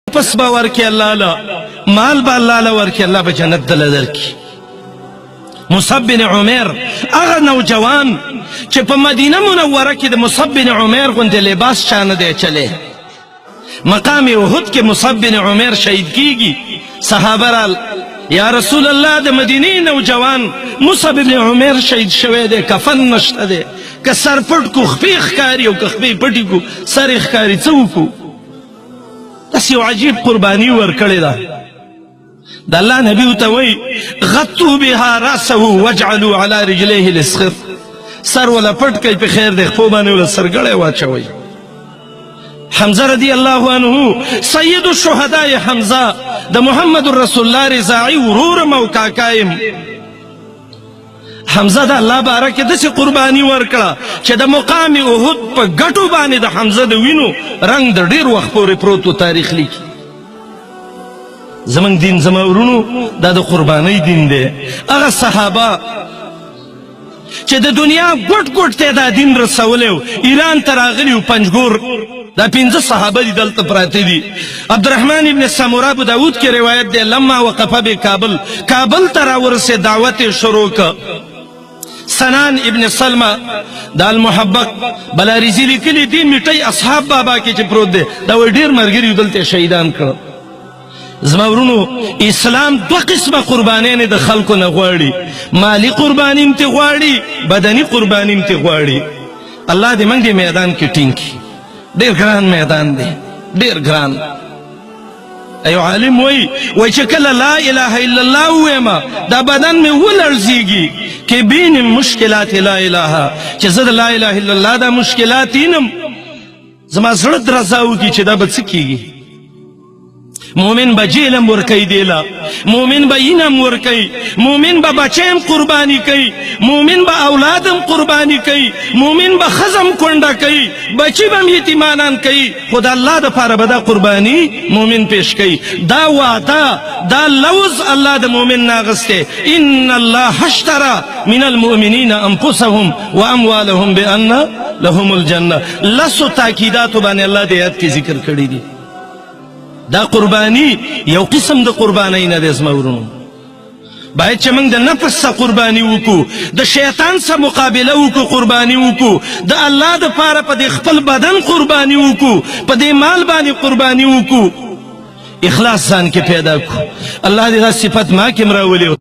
نفس با ورکی اللہ لا مال با اللہ لا ورکی اللہ با جنت دل درکی مصعب بن عمیر اغا نوجوان چه پا مدینه منوره که ده مصعب بن عمیر گنده لباس چانه ده چله مقام احد که مصعب بن عمیر شهید کیگی صحابه رال یا رسول الله ده مدینه نوجوان مصعب بن عمیر شهید شوه ده کفن نشته ده که سر پټ کو خپی اخکاری او که خپی پټی کو سر اخکاری چو کو دس یو عجیب قربانی ورکړی ده د الله نبی ورته وایي غطوا بها راسه واجعلوا على رجليه الاسخر سر ولا پټ کوي په خیر د خپو باندې ولا سرګړی واچوي حمزه رضی الله عنه سید الشهداء حمزه د محمد رسول الله رضاعي ورور مو کاکایم حمزه د الله بارکه داسې قرباني ورکړه چې د مقام احد په ګټو باندې د حمزه د وینو رنګ د ډېر وخت پورې پروت و تاریخ لیکي زمونږ دین زما ورونو دا د قربانۍ دین دی هغه صحابه چې د دنیا ګوټ ګوټ ته دا دین رسولی و ایران ته راغلي و پنجګور دا 5 صحابه دي دلته پراته دي عبدالرحمن ابن سموره ابو داود کې روایت دی لما وقف بکابل کابل ته راورسې دعوت یې شروع که سنان ابن سلمہ دا المحبق بلاریزی لیکلی دی میټی اصحاب بابا کې چې پروت دی دا وی ډېر ملګري دلته شهیدان کړه زما ورونو اسلام دو قسمه قربانیانې د خلکو نه غواړي مالی قرباني هم تې غواړي بدني قرباني هم تې غواړي الله دې موږ دې میدان کې ټینګ کړي ډېر ګران میدان دی ډېر ګران ایو عالم وی چې کله لا اله الا الله ویما دا بدن مې ولړزیږي کې بین مشکلات لا اله چې زه د لا اله الا الله دا مشکلات وینم زما زړه درزا وکړي چې دا به څه کیږي مومن با جیلم ورکی دیلا مومن با اینم ورکی مومن با بچیم قربانی کئی مومن با اولادم قربانی کئی مومن با خزم کنڈا کئی بچی بم یتیمانان کئی خدا اللہ دا پارا بدا قربانی مومن پیش کئی دا وعدا دا لوز اللہ دا مومن ناغستے ان اللہ اشترى من المؤمنین انفسهم و اموالهم بان لهم الجنہ لسو تاکیداتو بانے اللہ دے آیت کی ذکر کردی دی دا قربانی یو قسم د قربانی نه د زما ورونو باید چې موږ د نفس سره قربانی وکړو د شیطان سره مقابله وکړو قربانی وکړو د الله دپاره په دې خپل بدن قربانی وکړو په دې مال باندې قربانی وکړو اخلاص ځان کې پیدا کړو الله دې دا صفت ما کې هم راولي